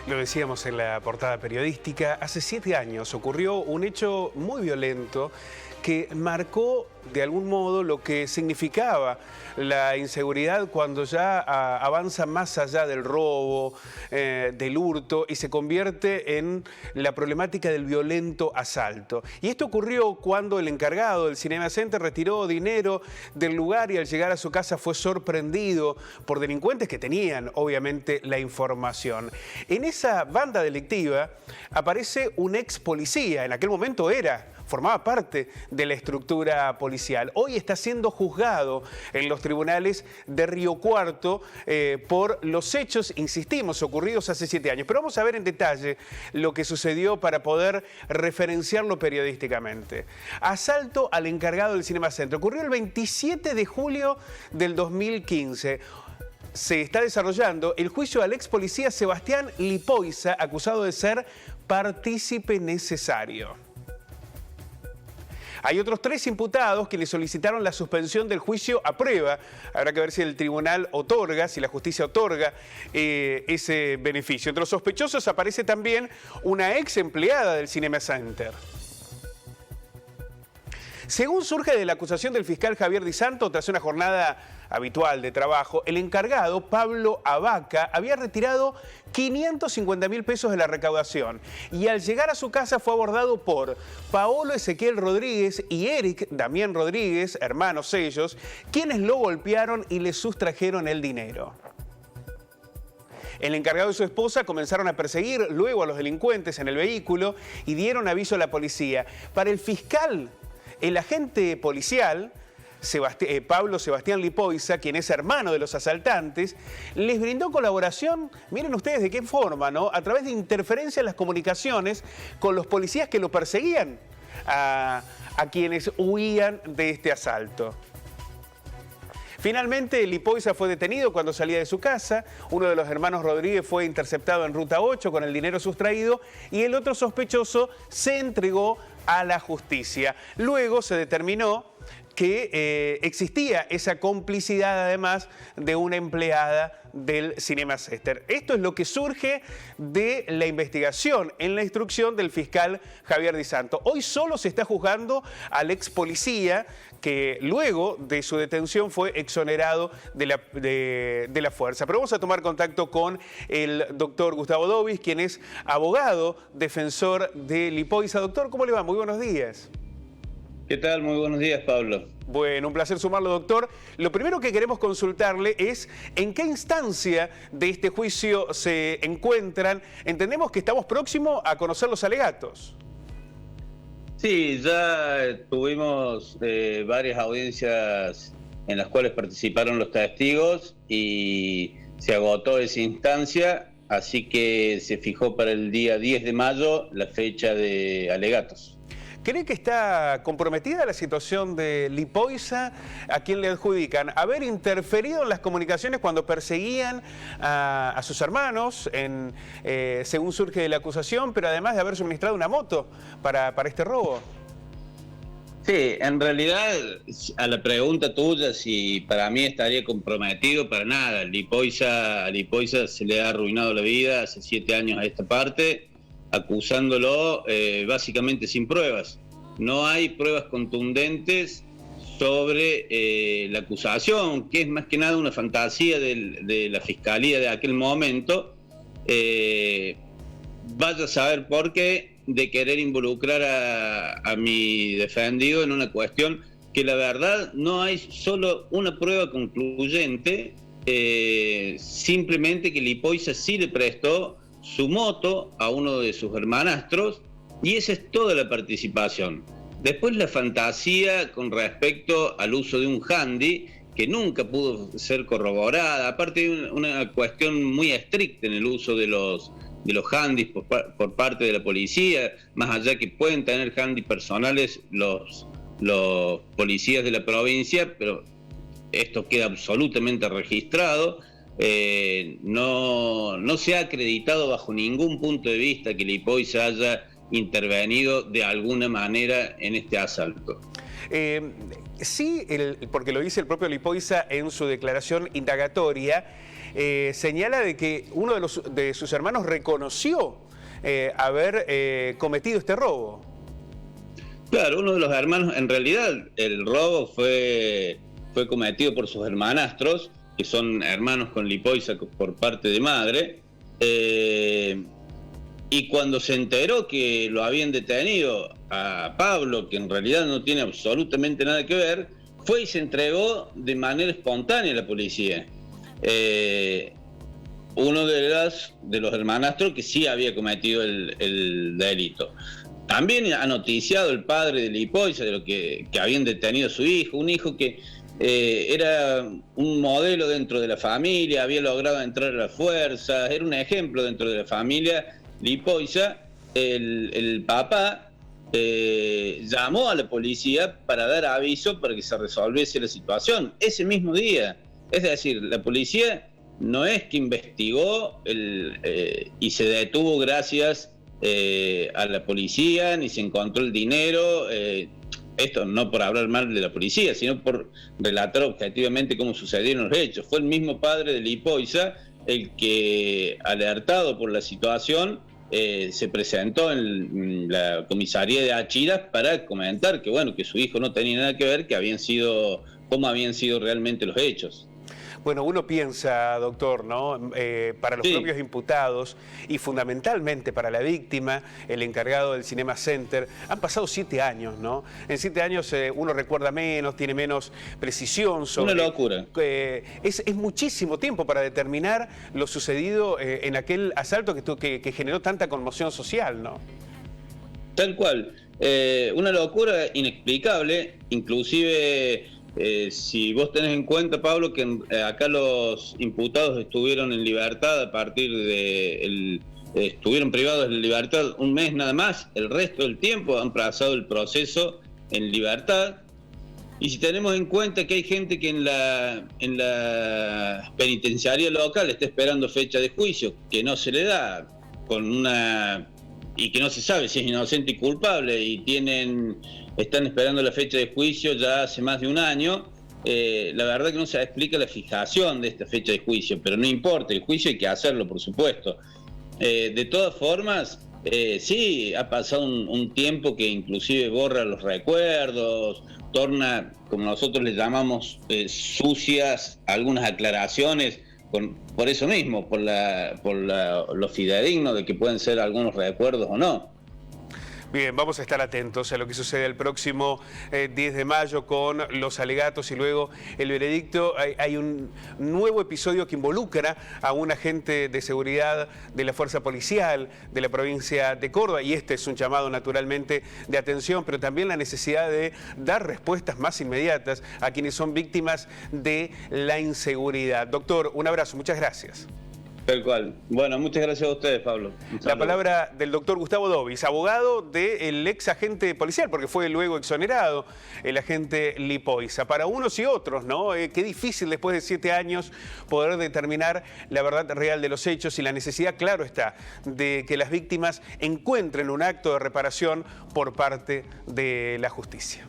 Lo decíamos en la portada periodística, hace 7 años ocurrió un hecho muy violento que marcó de algún modo lo que significaba la inseguridad cuando ya avanza más allá del robo, del hurto y se convierte en la problemática del violento asalto. Y esto ocurrió cuando el encargado del Cinema Center retiró dinero del lugar y al llegar a su casa fue sorprendido por delincuentes que tenían obviamente la información. En esa banda delictiva aparece un ex policía, en aquel momento formaba parte de la estructura policial. Hoy está siendo juzgado en los tribunales de Río Cuarto por los hechos, insistimos, ocurridos hace 7 años. Pero vamos a ver en detalle lo que sucedió para poder referenciarlo periodísticamente. Asalto al encargado del Cinema Center. Ocurrió el 27 de julio del 2015. Se está desarrollando el juicio al ex policía Sebastián Lipoiza, acusado de ser partícipe necesario. Hay otros 3 imputados que le solicitaron la suspensión del juicio a prueba. Habrá que ver si el tribunal otorga, si la justicia otorga ese beneficio. Entre los sospechosos aparece también una ex empleada del Cinema Center. Según surge de la acusación del fiscal Javier Di Santo, tras una jornada habitual de trabajo, el encargado, Pablo Abaca, había retirado 550.000 pesos de la recaudación y al llegar a su casa fue abordado por Paolo Ezequiel Rodríguez y Eric Damián Rodríguez, hermanos ellos, quienes lo golpearon y le sustrajeron el dinero. El encargado y su esposa comenzaron a perseguir luego a los delincuentes en el vehículo y dieron aviso a la policía. Para el fiscal, el agente policial, Pablo Sebastián Lipoiza, quien es hermano de los asaltantes, les brindó colaboración, miren ustedes de qué forma, ¿no? A través de interferencia en las comunicaciones con los policías que lo perseguían a quienes huían de este asalto. Finalmente, Lipoiza fue detenido cuando salía de su casa. Uno de los hermanos Rodríguez fue interceptado en Ruta 8 con el dinero sustraído y el otro sospechoso se entregó a la justicia. Luego se determinó que existía esa complicidad además de una empleada del Cinema Center. Esto es lo que surge de la investigación en la instrucción del fiscal Javier Di Santo. Hoy solo se está juzgando al ex policía que luego de su detención fue exonerado de la fuerza. Pero vamos a tomar contacto con el doctor Gustavo Dovis, quien es abogado, defensor de Lipoiza. Doctor, ¿cómo le va? Muy buenos días. ¿Qué tal? Muy buenos días, Pablo. Bueno, un placer sumarlo, doctor. Lo primero que queremos consultarle es en qué instancia de este juicio se encuentran. Entendemos que estamos próximos a conocer los alegatos. Sí, ya tuvimos varias audiencias en las cuales participaron los testigos y se agotó esa instancia, así que se fijó para el día 10 de mayo la fecha de alegatos. ¿Cree que está comprometida la situación de Lipoiza? ¿A quién le adjudican haber interferido en las comunicaciones cuando perseguían a sus hermanos, según surge de la acusación, pero además de haber suministrado una moto para este robo? Sí, en realidad, a la pregunta tuya, si para mí estaría comprometido, para nada. A Lipoiza se le ha arruinado la vida hace 7 años a esta parte, acusándolo básicamente sin pruebas. No hay pruebas contundentes sobre la acusación, que es más que nada una fantasía de la fiscalía de aquel momento. Vaya a saber por qué, de querer involucrar a mi defendido en una cuestión que la verdad no hay solo una prueba concluyente, simplemente que Lipoiza sí le prestó su moto a uno de sus hermanastros y esa es toda la participación. Después la fantasía con respecto al uso de un handy que nunca pudo ser corroborada. Aparte hay una cuestión muy estricta en el uso de los handys por parte de la policía, más allá que pueden tener handys personales los policías de la provincia, pero esto queda absolutamente registrado. No se ha acreditado bajo ningún punto de vista que Lipoiza haya intervenido de alguna manera en este asalto. Sí, porque lo dice el propio Lipoiza en su declaración indagatoria, señala de que uno de sus hermanos reconoció haber cometido este robo. Claro, uno de los hermanos, en realidad el robo fue cometido por sus hermanastros, que son hermanos con lipoica por parte de madre, y cuando se enteró que lo habían detenido a Pablo, que en realidad no tiene absolutamente nada que ver, fue y se entregó de manera espontánea a la policía. Uno de los hermanastros que sí había cometido el delito. También ha noticiado el padre de Lipoica de lo que habían detenido a su hijo, un hijo que era un modelo dentro de la familia, había logrado entrar a las fuerzas, era un ejemplo dentro de la familia Lipoica. El papá llamó a la policía para dar aviso para que se resolviese la situación ese mismo día. Es decir, la policía no es que investigó y se detuvo gracias a la policía, ni se encontró el dinero, esto no por hablar mal de la policía, sino por relatar objetivamente cómo sucedieron los hechos. Fue el mismo padre de Lipoica el que, alertado por la situación, se presentó en la comisaría de Achiras para comentar que bueno, que su hijo no tenía nada que ver, cómo habían sido realmente los hechos. Bueno, uno piensa, doctor, ¿no? Para los propios imputados y fundamentalmente para la víctima, el encargado del Cinema Center, han pasado 7 años, ¿no? En 7 años uno recuerda menos, tiene menos precisión sobre... Una locura. Es muchísimo tiempo para determinar lo sucedido en aquel asalto que generó tanta conmoción social, ¿no? Tal cual. Una locura inexplicable, inclusive... si vos tenés en cuenta, Pablo, que acá los imputados estuvieron en libertad a partir de... estuvieron privados de libertad un mes nada más, el resto del tiempo han pasado el proceso en libertad. Y si tenemos en cuenta que hay gente que en la penitenciaría local está esperando fecha de juicio, que no se le da, y que no se sabe si es inocente y culpable, y están esperando la fecha de juicio ya hace más de un año. La verdad que no se explica la fijación de esta fecha de juicio, pero no importa, el juicio hay que hacerlo, por supuesto. De todas formas, sí, ha pasado un tiempo que inclusive borra los recuerdos, torna, como nosotros le llamamos, sucias algunas aclaraciones, por eso mismo, por lo fidedigno de que pueden ser algunos recuerdos o no. Bien, vamos a estar atentos a lo que sucede el próximo 10 de mayo con los alegatos y luego el veredicto. Hay un nuevo episodio que involucra a un agente de seguridad de la Fuerza Policial de la provincia de Córdoba, y este es un llamado naturalmente de atención, pero también la necesidad de dar respuestas más inmediatas a quienes son víctimas de la inseguridad. Doctor, un abrazo, muchas gracias. Tal cual. Bueno, muchas gracias a ustedes, Pablo. La palabra del doctor Gustavo Dovis, abogado del ex agente policial, porque fue luego exonerado el agente Lipoica. Para unos y otros, ¿no? Qué difícil después de 7 años poder determinar la verdad real de los hechos y la necesidad, claro está, de que las víctimas encuentren un acto de reparación por parte de la justicia.